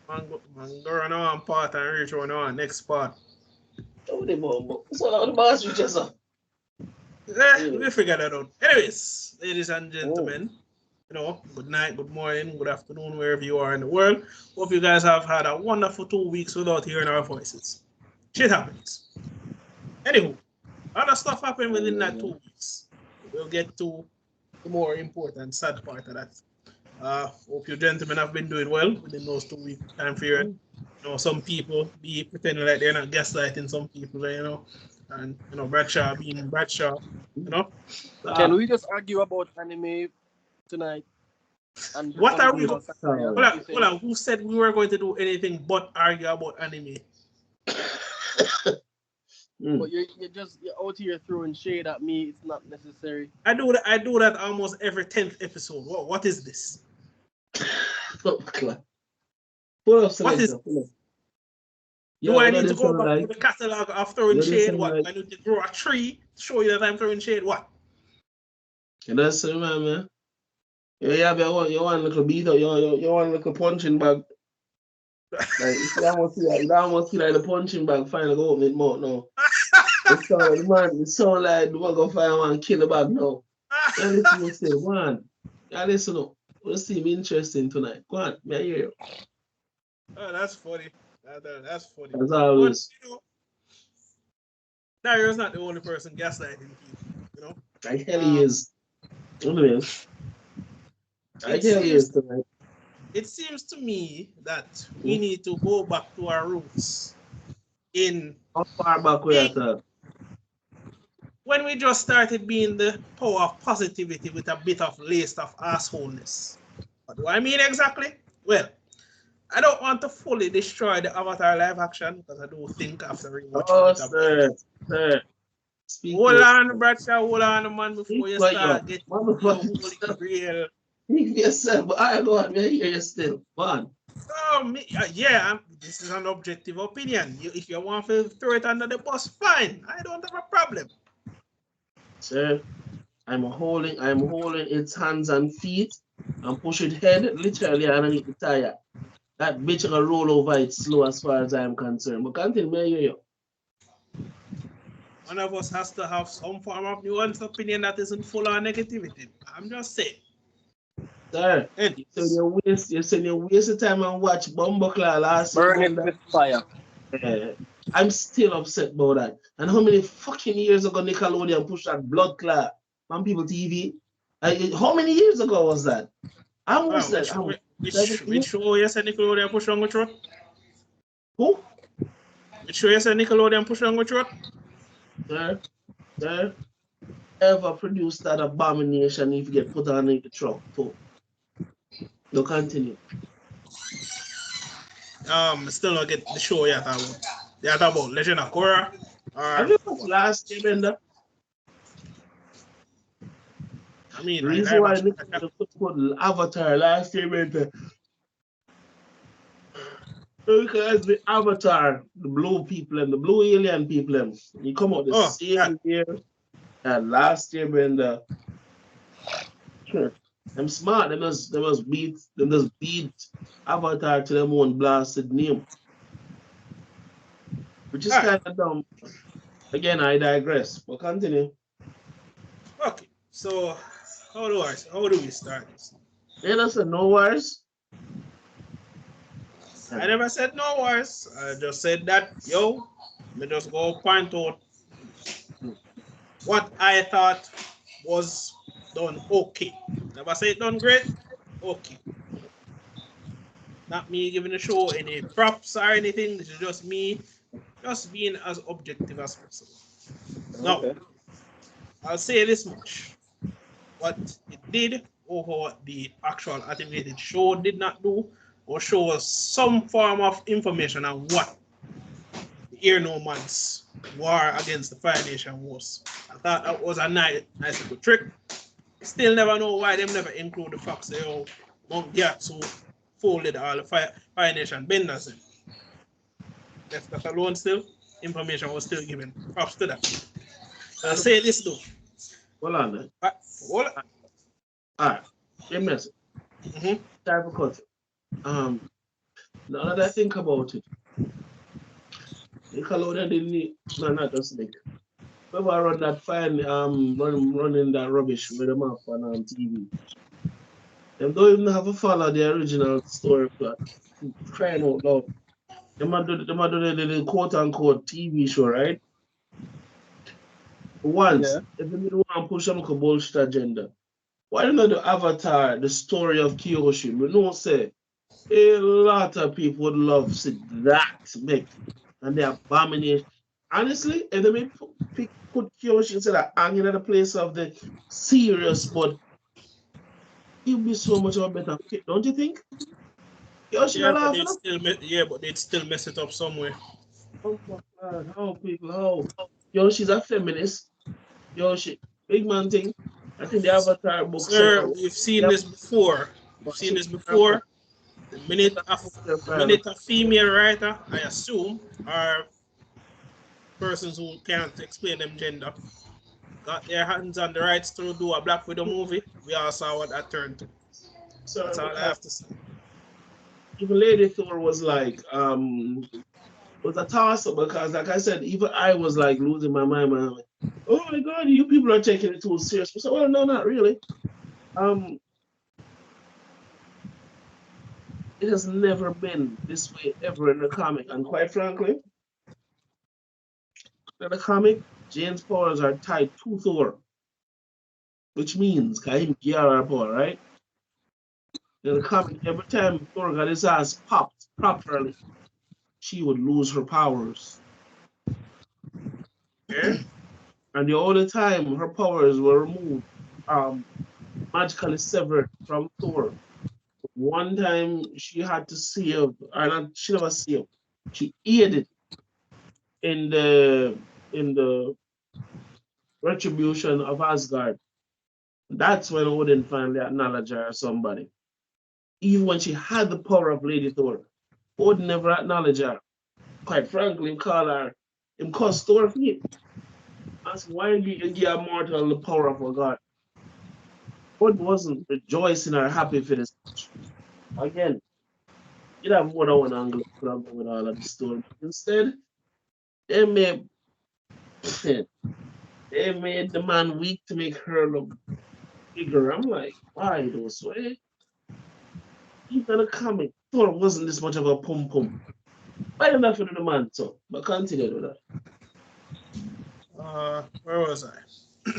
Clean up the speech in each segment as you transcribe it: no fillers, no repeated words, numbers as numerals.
Man, go on one part and reach on our next part. Oh, the bomb. So the boss you just We figure that out. Anyways, ladies and Oh. gentlemen, good night, good morning, good afternoon, wherever you are in the world. Hope you guys have had a wonderful 2 weeks without hearing our voices. Shit happens. Anywho, other stuff happened within that 2 weeks. We'll get to the more important, sad part of that. Hope you gentlemen have been doing well within those 2 week time period. Some people be pretending like they're not gaslighting some people, and Bradshaw being Bradshaw, Can we just argue about anime tonight? And the What are we? political side? Who said we were going to do anything but argue about anime? But you're out here throwing shade at me. It's not necessary. I do that almost every 10th episode. What is this? What is? Do I need to go back to the catalog of throwing shade? What? I need to grow a tree to show you that I'm throwing shade? What? That's it, man. You want a little beat up, you want a little punching bag. Like, you almost feel like the punching bag finally go open it more now. It sound like we're going to find one kill the bag now. Yeah, listen, we say, go on. Yeah, listen up. We'll see me interesting tonight. Go on, me I hear you. Oh, that's funny. That's funny. As always. Dario's not the only person gaslighting people, Like hell he is. Tonight. It seems to me that we need to go back to our roots. How far back we are at? When we just started being the power of positivity with a bit of laced of assholeness. What do I mean exactly? Well, I don't want to fully destroy the Avatar live action because I do think after rewatching it. Sir. Hold on, Bradshaw, hold on, man, before you start getting the real. Speak for yourself, but I go on, I hear you still. Man. This is an objective opinion. If you want to throw it under the bus, fine. I don't have a problem. Sir, I'm holding its hands and feet and push its head literally underneath the tire. That bitch gonna roll over it slow as far as I'm concerned. But continue, I hear you. One of us has to have some form of nuanced opinion that isn't full of negativity. I'm just saying. Sir, you said you waste the time and watch Bumbleclaw last week. Burn it with fire. I'm still upset about that. And how many fucking years ago Nickelodeon pushed that Blood Clot on people TV? How many years ago was that? Which show you said Nickelodeon pushed on the throat? Who? Which show you said Nickelodeon pushed on the throat? Sir, ever produced that abomination if you get put on the truck too? No, continue. Still not get the show yet. They are about Legend of Korra. Have you watched last Airbender? I mean, the reason why they put Avatar last Airbender because the Avatar, the blue people and the blue alien people, you come out the same year and last Airbender. Sure. I'm smart. They must beat Avatar to them own blasted name. Which is kind of dumb. Again, I digress. But continue. Okay. So how do we start this? They don't say no worries. I never said no worries. I just said that me just go point out what I thought was done okay. Never say it done great. Okay. Not me giving the show any props or anything. This is just me just being as objective as possible. Now, I'll say this much. What it did over what the actual animated show did not do or show us some form of information on what the Ear No Man's war against the Fire Nation was. I thought that was a nice little trick. Still never know why them never include the fact that Mount Gyatso folded all the Fire Nation benders in. Left that alone still, information was still given. Props to that. I'll say this though. Hold on, man. Hold on. Alright. Give me a message. Type of culture. Now that I think about it, Nickelodeon didn't need, no, not just Nick. Whoever run that fine, running that rubbish with them up on TV. Them don't even have to follow the original story plot. Crying out loud. Them a do the quote unquote TV show, right? Once, Yeah. if they want to push some bullshit agenda, why don't they do Avatar, the story of Kyoshi? We know say a lot of people would love to see that make and the abomination. Honestly, if they may put Kyoshi instead of hanging at the place of the serious, but he'll be so much of a better fit, don't you think? Kyoshi Yeah, not but laughing. they'd still yeah, but they'd still mess it up somewhere. Oh my god, how people, how? Yo, she's a feminist. Yo, she big man thing. I think the Avatar book say Sir, we've seen yeah, this before. We've seen this before. The minute a female writer, I assume, are persons who can't explain them gender, got their hands on the rights to do a Black Widow movie, we all saw what that turned to. That's sir, all I because have to say. even Lady Thor was like was a toss up because like I said, even I was like losing my mind, man. Like, oh my god, you people are taking it too serious. So well, no, not really. Um, it has never been this way ever in the comic, and quite frankly, in the comic, Jane's powers are tied to Thor, which means him get her power, right? In the comic, every time Thor got his ass popped properly, she would lose her powers. Okay? And the only time her powers were removed, magically severed from Thor. One time she had to save, or not, she never saved. She aided in the retribution of Asgard. That's when Odin finally acknowledged her as somebody. Even when she had the power of Lady Thor, Odin never acknowledged her. Quite frankly, call her him cuss Thor for it. Ask why you give a mortal the power of a god. Odin wasn't rejoicing or happy for this. Again, you have more than one angle to go with all of the story. Instead, they made they made the man weak to make her look bigger. I'm like, why those way? Even a comic, Thor wasn't this much of a pum pum. Why did that for the man so? But continue with that. Where was I?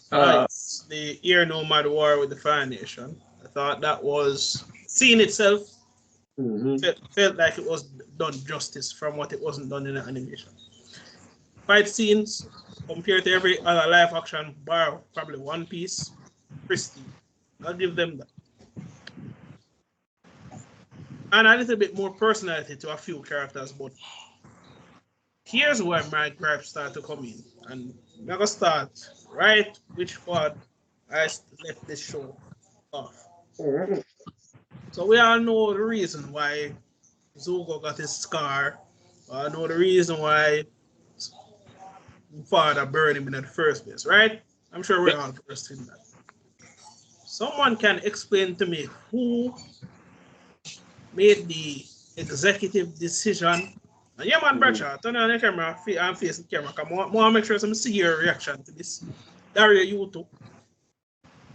Uh, Yes, the Ear Nomad War with the Fire Nation. I thought that was scene itself mhm. felt like it was done justice from what it wasn't done in the animation. Fight scenes compared to every other live action bar, probably One Piece, pristine. I'll give them that. And a little bit more personality to a few characters, but here's where my gripes start to come in. And I'm going to start right which part I left this show off. Mhm. So we all know the reason why Zuko got his scar. I know the reason why father burned him in the first place, right? I'm sure we're all versed in that. Someone can explain to me who made the executive decision. And yeah, man, Mhm. brother, turn on the camera and face the camera. Come on, I want to make sure some see your reaction to this. Dario, you too.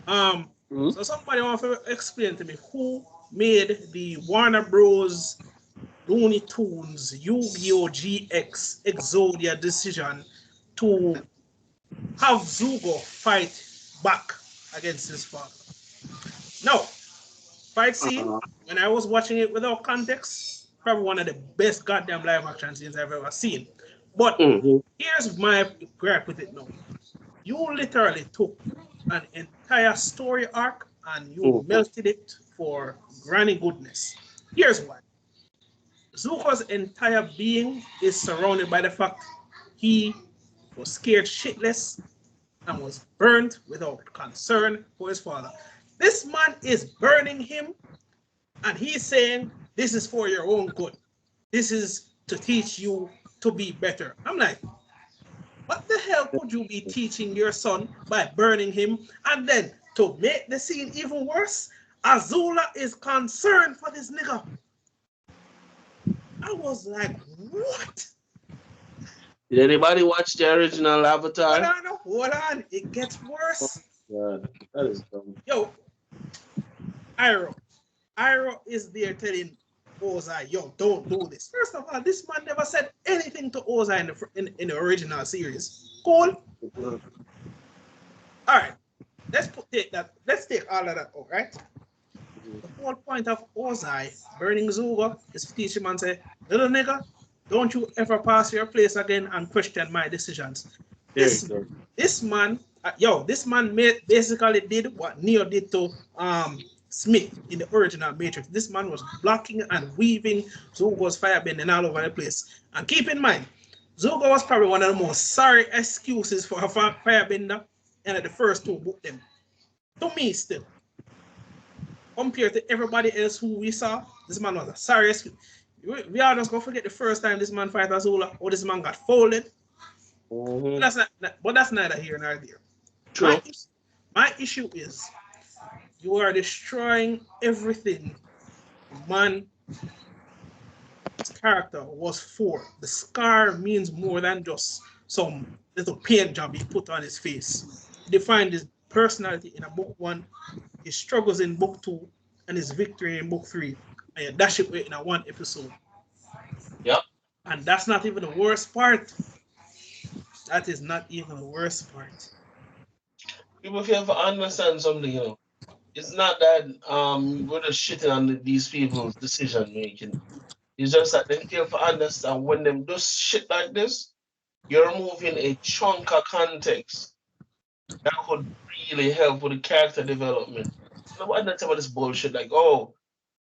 Hmm? So somebody want to explain to me who made the Warner Bros. Looney Tunes Yu-Gi-Oh! GX Exodia decision to have Zugo fight back against his father. No, fight scene, Uh, when I was watching it without context, probably one of the best goddamn live action scenes I've ever seen. But mhm. here's my gripe with it now. You literally took an entire story arc and you Mhm. melted it for granny goodness. Here's why. Zuko's entire being is surrounded by the fact he was scared shitless and was burned without concern for his father. This man is burning him and he's saying, this is for your own good. This is to teach you to be better. I'm like, what the hell could you be teaching your son by burning him? And then to make the scene even worse, Azula is concerned for this nigga. I was like, what? Did anybody watch the original Avatar? Hold on. It gets worse. God, that is dumb. Yo, Iroh is there telling Ozai, yo, don't do this. First of all, this man never said anything to Ozai in the original series. Cool. All right. Let's take all of that out, right? The whole point of Ozai burning Zugo is to teach him and say, little nigga, don't you ever pass your place again and question my decisions. This man basically did what Neo did to Smith in the original Matrix. This man was blocking and weaving Zugo's firebending all over the place. And keep in mind, Zugo was probably one of the most sorry excuses for a firebender and the first two book them. To me still. Compared to everybody else who we saw, this man was a sorry excuse. We are just gonna forget the first time this man fight Azula or this man got folded. But that's neither here nor there. True. My issue is you are destroying everything man's character was for. The scar means more than just some little paint job he put on his face. He defined his personality in a book 1, his struggles in book 2, and his victory in book 3. And you dash it away in a 1 episode. Yep. And that's not even the worst part. That is not even the worst part. People have to understand something, you know. It's not that we're just shitting on these people's decision making. It's just that they fail to understand when them do shit like this, you're removing a chunk of context that could really help with the character development. Nobody not about this bullshit like, oh,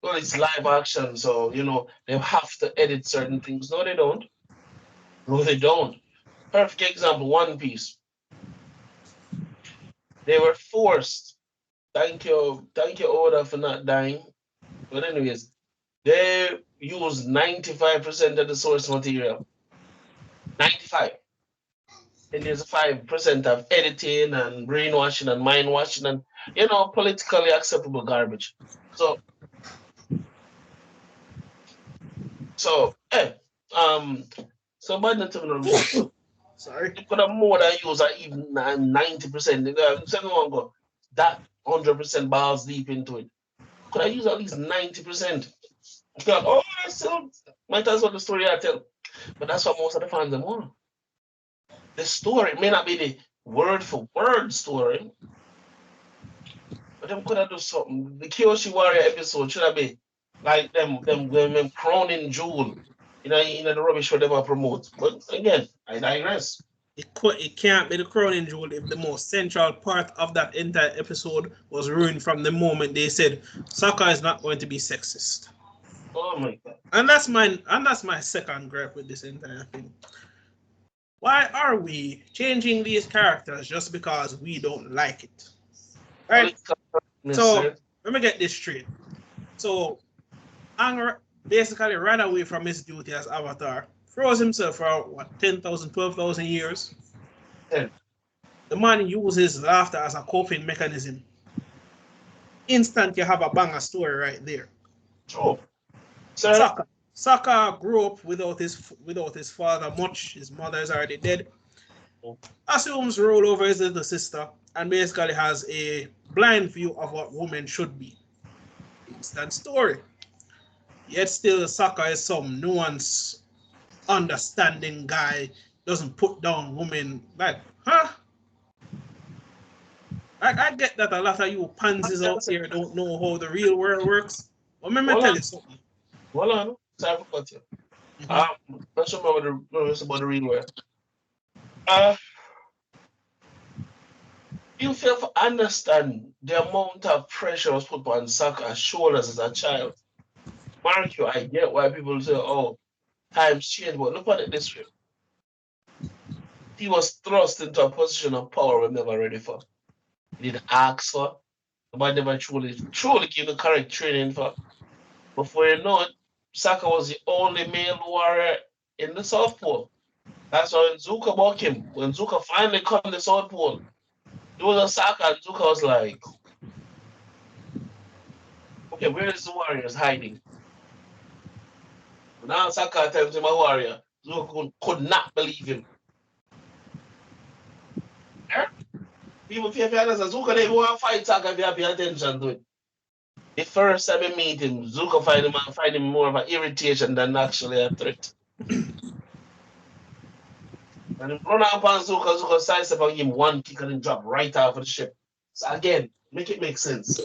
well, it's live action, so you know they have to edit certain things. No, they don't. No, they don't. Perfect example, One Piece. They were forced. Thank you, Oda, for not dying. But anyways, they use 95% of the source material. 95. And there's 5% of editing and brainwashing and mind washing and politically acceptable garbage. So by the sorry. You could have more than use even 90%. That 100% balls deep into it. Could I use at least 90%? I still might as well the story I tell. But that's what most of the fans want. The story may not be the word for word story, but them could have do something. The Kyoshi Warrior episode should have been like them crowning Jewel, the rubbish whatever promote. But again, I digress. It can't be the crowning jewel if the most central part of that entire episode was ruined from the moment they said Sokka is not going to be sexist. Oh my god! And that's my second gripe with this entire thing. Why are we changing these characters just because we don't like it? Right? So let me get this straight. So Aang basically ran away from his duty as Avatar. Froze himself for 10,000, 12,000 years. Yeah. The man uses laughter as a coping mechanism. Instant, you have a banger story right there. Oh. Sokka grew up without his father much. His mother is already dead. Assumes role over his little sister and basically has a blind view of what women should be. Instant story. Yet still, Sokka is some nuanced, understanding guy, doesn't put down women. Like, huh? I get that a lot of you pansies out here don't know how the real world works. But let me tell you something. Hold on. Sorry for cut you. Let's remember about the real world. You fail to understand the amount of pressure was put on Sokka's shoulders as a child. Mark you, I get why people say, oh, times change, but look at it this way. He was thrust into a position of power we're never ready for. He didn't ask for. Nobody never truly gave the correct training for. Before you know it, Sokka was the only male warrior in the South Pole. That's why when Zuko bought him, when Zuko finally come to the South Pole, there was a Sokka and Zuko was like, Okay, where is the Warriors hiding? Now Saka tells him a Warrior. Zuko could not believe him. Eh? People fear understand. Zuko they want to fight Saka if you pay attention to it. The first time I meet him, Zuko find him more of an irritation than actually a threat. And he run up on Zuko, Zuko sidestep and give him one kick and then drop right off of the ship. So again, make it make sense.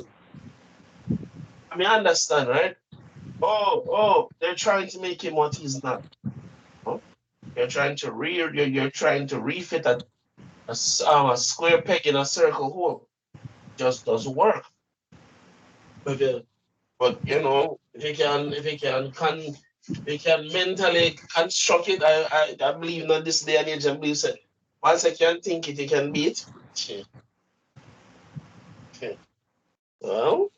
I mean, I understand, right? Oh, they're trying to make him what he's not. Huh? You're trying to refit a square peg in a circle hole. Just doesn't work. But you know, if you can mentally construct it, I believe in this day and age. I believe that once I can think it, you can beat. Well,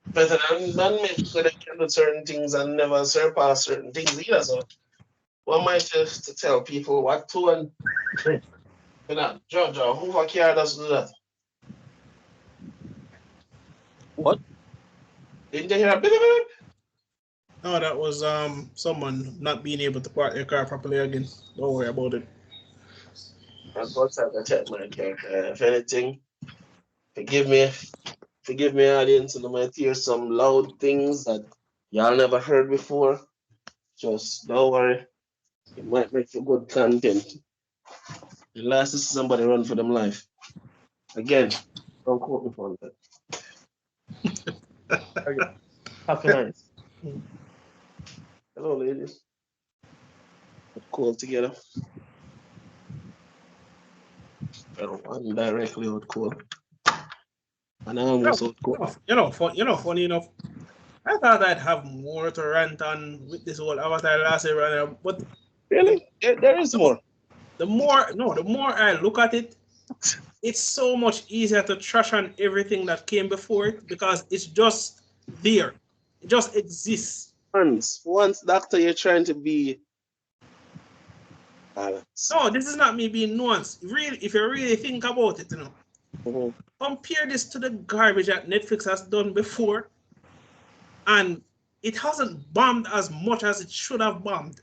better than me because they can do certain things and never surpass certain things either. So one might just to tell people what to and you know, Georgia, who care does do that? What? Didn't you hear a bit? No, that was someone not being able to park their car properly again. Don't worry about it. I got to check my car. If anything, forgive me, audience, and I might hear some loud things that y'all never heard before. Just don't worry. It might make for good content. The last is somebody run for them life. Again, don't quote me on that. Okay. Happy nights. Hello, ladies. Cool together. One directly out cool. And I almost out cool. Funny enough, I thought I'd have more to rant on with this whole Avatar last year, but Really? There is more. The more I look at it, it's so much easier to trash on everything that came before it because it's just there. It just exists. Once, Doctor, you're trying to be balanced. No, this is not me being nuanced. Really, if you really think about it, compare this to the garbage that Netflix has done before, and it hasn't bombed as much as it should have bombed.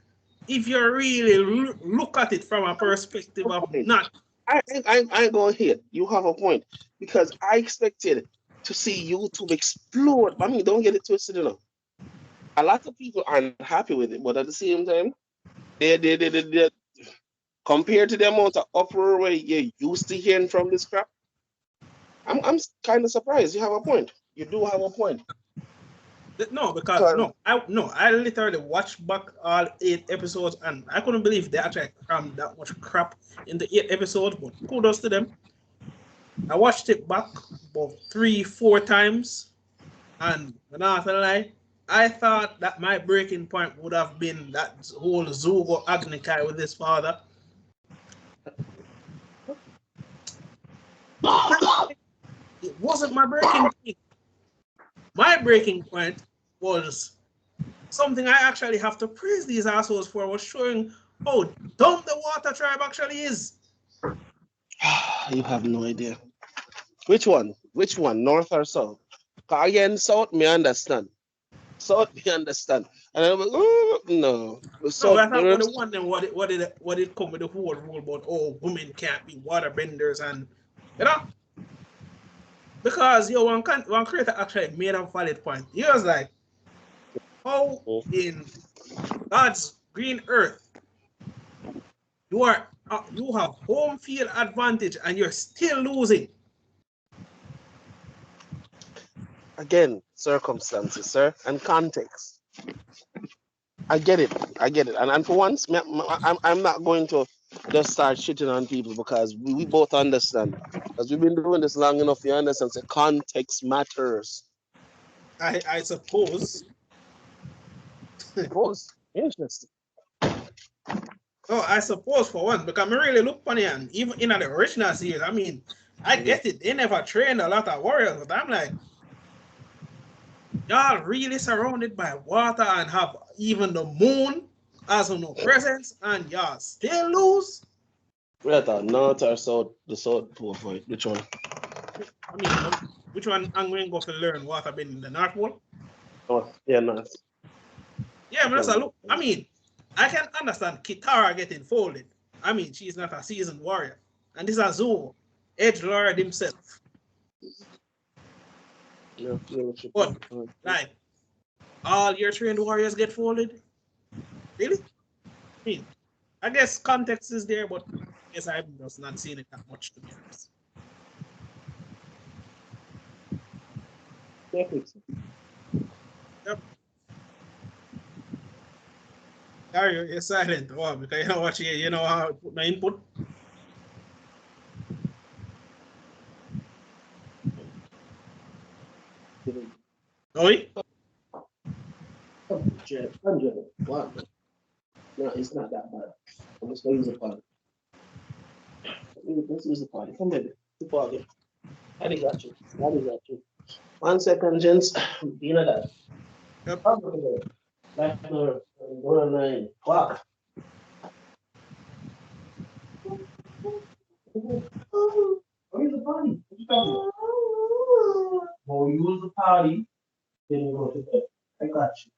If you really look at it from a perspective of not. I go here. You have a point because I expected to see YouTube explode. I mean, don't get it twisted, A lot of people aren't happy with it, but at the same time, they compared to the amount of uproar where you're used to hearing from this crap, I'm kind of surprised. You have a point. You do have a point. No, because I literally watched back all 8 episodes and I couldn't believe they actually crammed that much crap in the 8 episodes, but kudos to them. I watched it back about 3-4 times, and not gonna lie, I thought that my breaking point would have been that whole Zugo Agnikai with his father. It wasn't my breaking point. My breaking point was something I actually have to praise these assholes for, was showing how dumb the water tribe actually is. You have no idea. Which one? North or south? Again, south, me understand. South, me understand. And I'm like, oh, no. So I thought the one then what it come with the whole rule about women can't be waterbenders and because one creator actually made a valid point. He was like, how in God's green earth you have home field advantage and you're still losing. Again, circumstances, sir, and context. I get it. And for once, I'm not going to just start shitting on people because we both understand. Because we've been doing this long enough, you understand. So context matters. I suppose. Interesting. No, I suppose for one, because I really look funny and even in the original series, I mean, I get it. They never trained a lot of warriors, but I'm like, y'all really surrounded by water and have even the moon as no presence, and y'all still lose. We're at the north or south, the south pole for it. Which one? I mean, Which one I'm going to go to learn water bending in the North Pole? Oh, yeah, nice. Yeah, but look, I mean, I can understand Kitara getting folded. I mean, she's not a seasoned warrior. And this is Azuo, Edge Lord himself. Yeah, But, like, all your trained warriors get folded? Really? I mean, I guess context is there, but I guess I've just not seen it that much, to be honest. Netflix. Yep. Gary, you're silent. Oh, because you know what you know how to put my input. Oi? 100. Wow. No, it's not that bad. I'm just going to use the party. Let's use the party. Come here. The party. I got you. I got you. 1 second, gents. You know that. Yep. Like no, 9 o'clock. Where's the party? What you talking about? Well, we use the party, then you go to bed. I got you.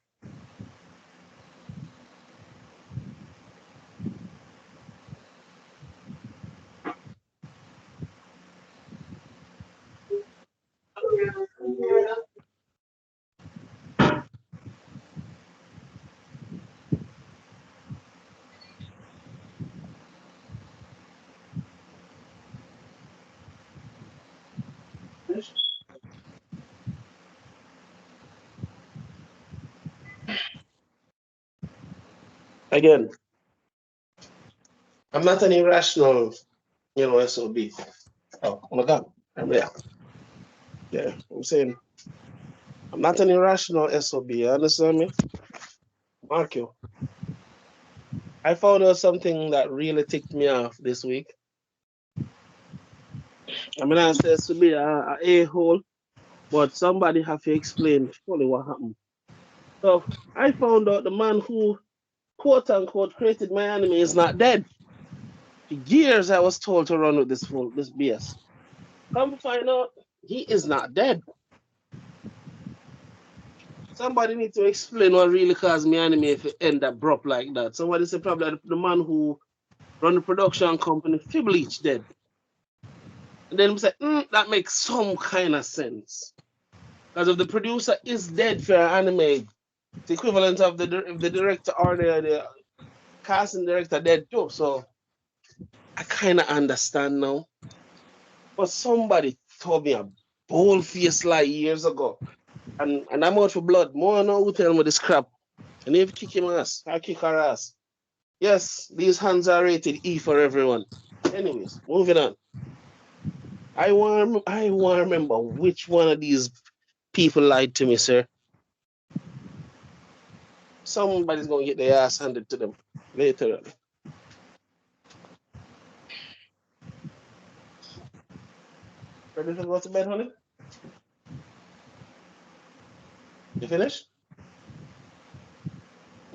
Again, I'm not an irrational, SOB. Oh my God, I'm there. Yeah, I'm saying I'm not an irrational SOB. You understand me? Mark you. I found out something that really ticked me off this week. I mean, I says to be a a-hole, but somebody have to explain fully what happened. So I found out the man who quote unquote created my anime is not dead. For years I was told to run with this BS. Come to find out, he is not dead. Somebody need to explain what really caused me anime if it end abrupt like that. Somebody said probably the man who run the production company for Bleach dead. And then we say, that makes some kind of sense. Because if the producer is dead for an anime, the equivalent of the director or the casting director dead too. So I kind of understand now. But somebody told me a bold-faced lie years ago. And I'm out for blood. More now who tell me this crap. And if kick him ass, I kick her ass. Yes, these hands are rated E for everyone. Anyways, moving on. I want to remember which one of these people lied to me, sir. Somebody's going to get their ass handed to them later on. Ready to go to bed, honey? You finished?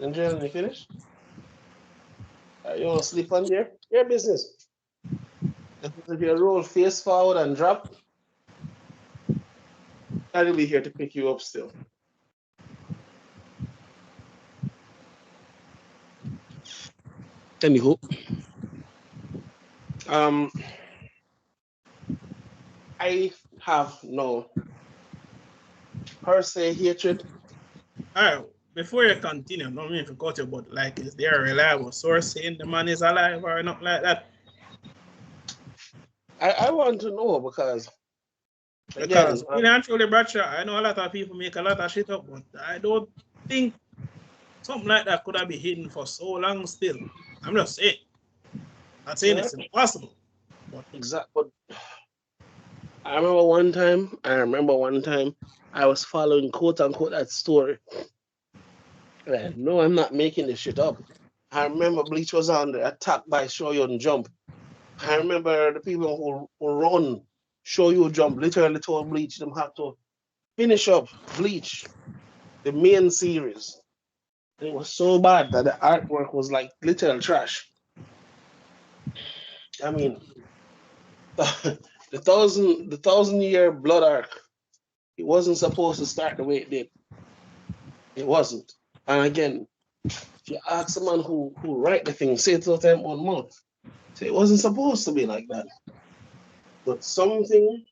Andrea, you finished? You want to sleep on there? Your business. If you roll face forward and drop, I'll be here to pick you up still. Anywho, I have no per se hatred. All right, before you continue, no mean to cut you, but like, is there a reliable source saying the man is alive or not like that? I want to know because Because actually, Bradshaw, I know a lot of people make a lot of shit up, but I don't think something like that could have been hidden for so long still. I'm just saying. Not saying it's impossible. But exactly. But I remember one time I was following quote unquote that story. No, I'm not making this shit up. I remember Bleach was under attack by Shoyun Jump. I remember the people who run Shoyun Jump literally told Bleach them have to finish up Bleach, the main series. It was so bad that the artwork was like literal trash. I mean, the thousand year blood arc It wasn't supposed to start the way it did. It wasn't. And again, if you ask someone who write the thing, say it to them 1 month. Say it wasn't supposed to be like that. But something.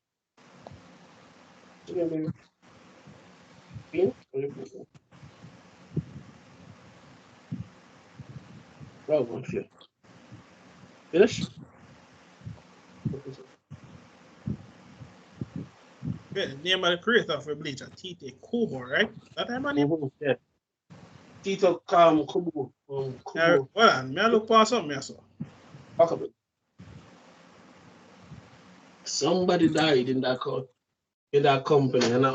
Finish? Yeah, the name of the creator for Bleach, Tite Kubo, right? That time on name? Yeah. Tito Kubo. Well, may I look for something, I saw. Talk about it. Somebody died in that company, and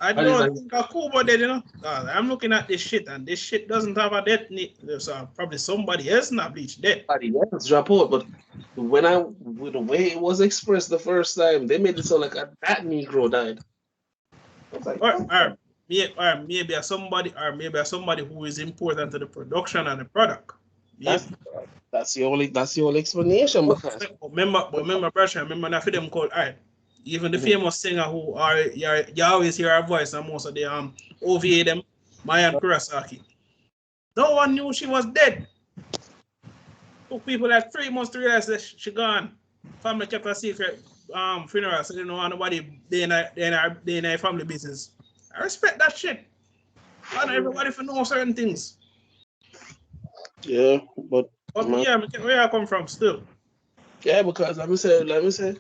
I don't think a Kubo did, you know. I'm looking at this shit, and this shit doesn't have a death. So probably somebody else in that Bleach dead. Let's drop out. But with the way it was expressed the first time, they made it sound like that Negro died. I was like, or maybe somebody who is important to the production and the product. That's the only explanation. Because remember, Brasha, remember that film called Art. Even the famous singer who you always hear her voice and most of the OVA them, Maya Kurosaki. No one knew she was dead. Took people like 3 months to realize that she gone. Family kept a secret funeral, so they don't want nobody they in a family business. I respect that shit. I know everybody for know certain things. Yeah, but yeah, where I come from still. Yeah, because let me say,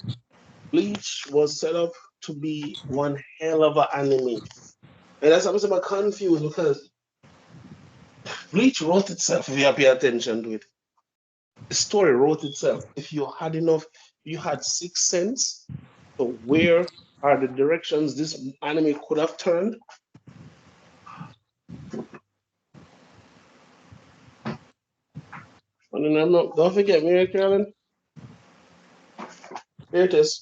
Bleach was set up to be one hell of an anime. And that's what I'm confused because Bleach wrote itself if you pay attention to it. The story wrote itself. If you had enough, you had 6 sense. So where are the directions this anime could have turned? And don't forget, Mary Carolyn. Here it is.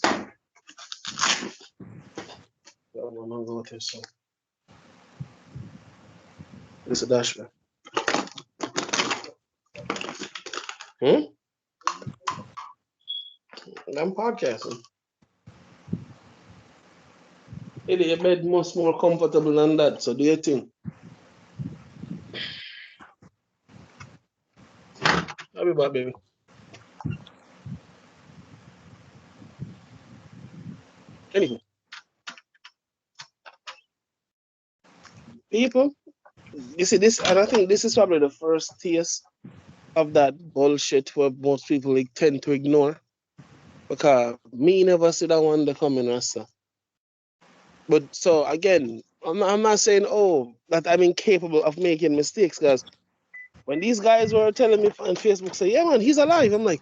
It's a dashboard. I'm podcasting. Your bed much more comfortable than that, so do your thing. I'll be back, baby. Anyway. People, you see this, and I think this is probably the first taste of that bullshit where most people tend to ignore. Because me never see that one coming, Rasta. But so again, I'm not saying that I'm incapable of making mistakes, because when these guys were telling me on Facebook, say, yeah man, he's alive. I'm like,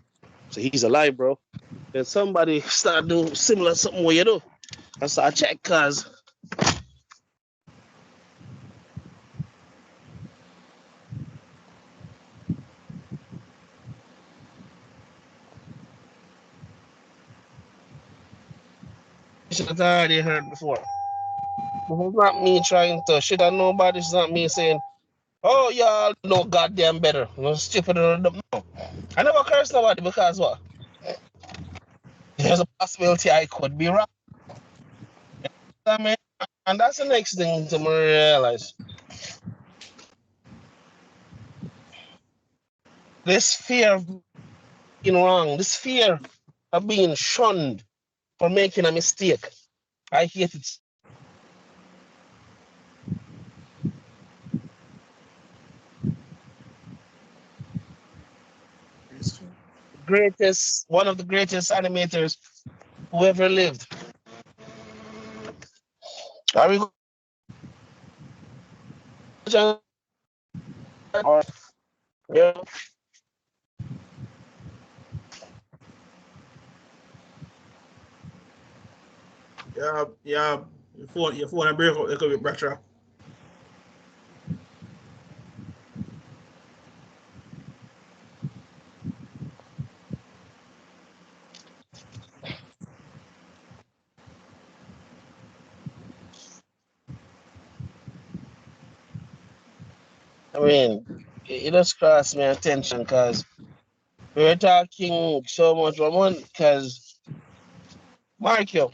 so he's alive, bro. Then somebody start doing similar something what you do. I start check, cause should have already heard before. It's not me trying to shit on nobody. It's not me saying, oh, y'all know goddamn better. No stupid. No. I never curse nobody because what? There's a possibility I could be wrong. I mean, and that's the next thing to realize. This fear of being wrong, this fear of being shunned for making a mistake. I hate it. One of the greatest animators who ever lived. Are we going? Yeah. Yeah. Your phone and break up, it could be better. I mean, it just crossed my attention because we were talking so much about because Marco,